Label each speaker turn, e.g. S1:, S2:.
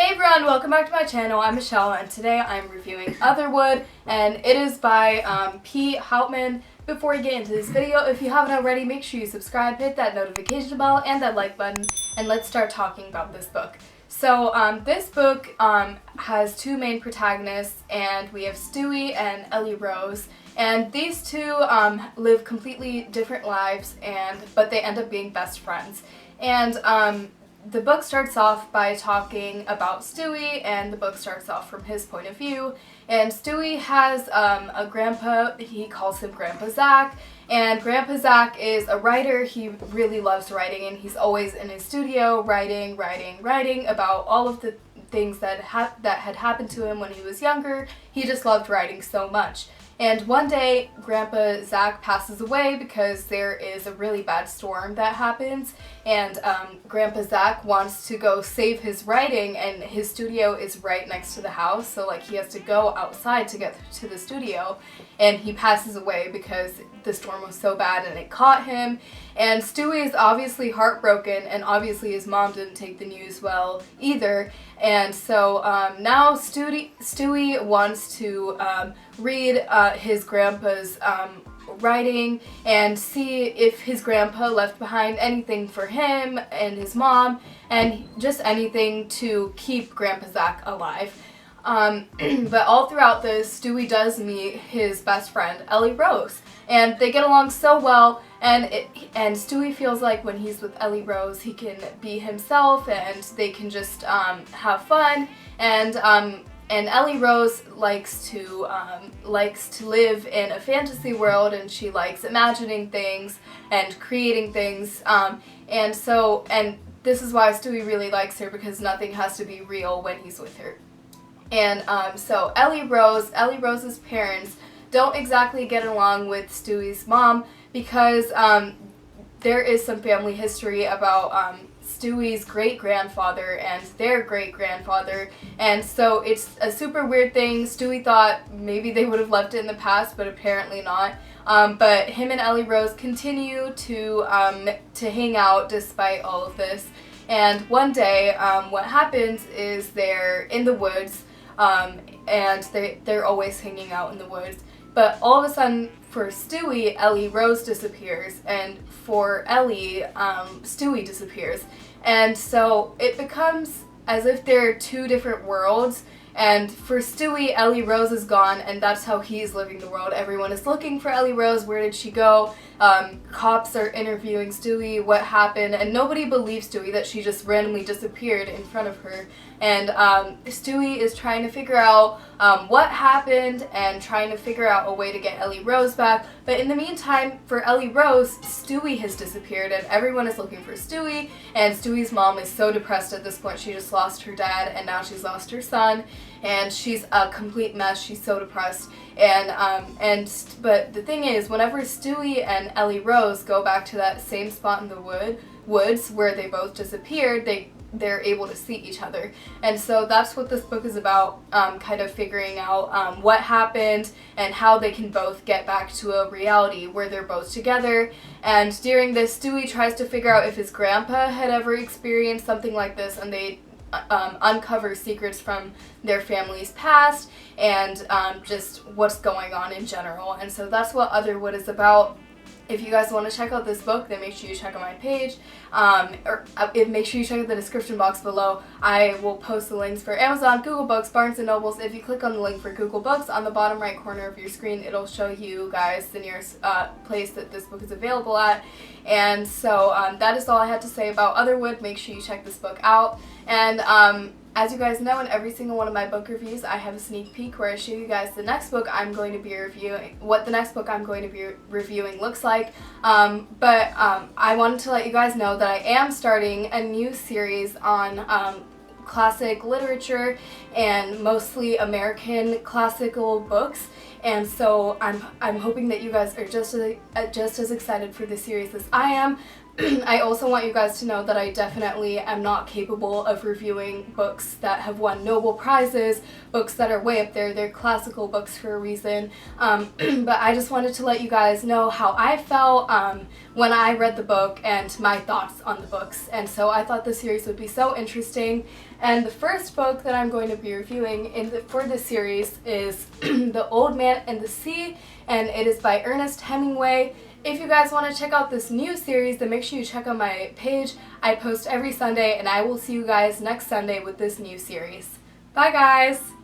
S1: Hey everyone, welcome back to my channel. I'm Michelle and today I'm reviewing Otherwood and it is by P. Houtman. Before we get into this video, if you haven't already, make sure you subscribe, hit that notification bell and that like button, and let's start talking about this book. So this book has two main protagonists, and we have Stewie and Ellie Rose, and these two live completely different lives, but they end up being best friends. And the book starts off by talking about Stewie, and the book starts off from his point of view. And Stewie has a grandpa, he calls him Grandpa Zach, and Grandpa Zach is a writer. He really loves writing, and he's always in his studio writing about all of the things that had happened to him when he was younger. He just loved writing so much. And one day, Grandpa Zach passes away because there is a really bad storm that happens, and Grandpa Zach wants to go save his writing, and his studio is right next to the house, so like he has to go outside to get to the studio, and he passes away because the storm was so bad and it caught him. And Stewie is obviously heartbroken, and obviously his mom didn't take the news well either. And so now Stewie wants to read his grandpa's writing and see if his grandpa left behind anything for him and his mom, and just anything to keep Grandpa Zach alive. But all throughout this, Stewie does meet his best friend, Ellie Rose, and they get along so well, and Stewie feels like when he's with Ellie Rose, he can be himself, and they can just have fun, and Ellie Rose likes to live in a fantasy world, and she likes imagining things and creating things, and this is why Stewie really likes her, because nothing has to be real when he's with her. And so Ellie Rose's parents don't exactly get along with Stewie's mom, because there is some family history about Stewie's great-grandfather and their great-grandfather, and so it's a super weird thing. Stewie thought maybe they would have left it in the past, but apparently not. But him and Ellie Rose continue to hang out despite all of this. And one day, what happens is they're in the woods, and they're always hanging out in the woods. But all of a sudden, for Stewie, Ellie Rose disappears, and for Ellie, Stewie disappears. And so it becomes as if they're two different worlds, and for Stewie, Ellie Rose is gone, and that's how he's living the world. Everyone is looking for Ellie Rose. Where did she go? Cops are interviewing Stewie, what happened, and nobody believes Stewie that she just randomly disappeared in front of her. And Stewie is trying to figure out what happened and trying to figure out a way to get Ellie Rose back. But in the meantime, for Ellie Rose, Stewie has disappeared, and everyone is looking for Stewie, and Stewie's mom is so depressed at this point. She just lost her dad, and now she's lost her son, and she's a complete mess. She's so depressed. But the thing is, whenever Stewie and Ellie Rose go back to that same spot in the woods where they both disappeared, they're able to see each other. And so that's what this book is about, kind of figuring out what happened and how they can both get back to a reality where they're both together. And during this, Stewie tries to figure out if his grandpa had ever experienced something like this, and they uncover secrets from their family's past and just what's going on in general. And so that's what Otherwood is about. If you guys want to check out this book, then make sure you check out my page, make sure you check out the description box below. I will post the links for Amazon, Google Books, Barnes & Nobles. If you click on the link for Google Books on the bottom right corner of your screen, it'll show you guys the nearest place that this book is available at. And so that is all I had to say about Otherwood. Make sure you check this book out. And as you guys know, in every single one of my book reviews, I have a sneak peek where I show you guys the next book I'm going to be reviewing, what the next book I'm going to be reviewing looks like. But I wanted to let you guys know that I am starting a new series on classic literature and mostly American classical books. And so I'm hoping that you guys are just as excited for this series as I am. I also want you guys to know that I definitely am not capable of reviewing books that have won Nobel Prizes, books that are way up there. They're classical books for a reason. But I just wanted to let you guys know how I felt when I read the book and my thoughts on the books. And so I thought this series would be so interesting. And the first book that I'm going to be reviewing for this series is The Old Man and the Sea, and it is by Ernest Hemingway. If you guys want to check out this new series, then make sure you check out my page. I post every Sunday, and I will see you guys next Sunday with this new series. Bye guys!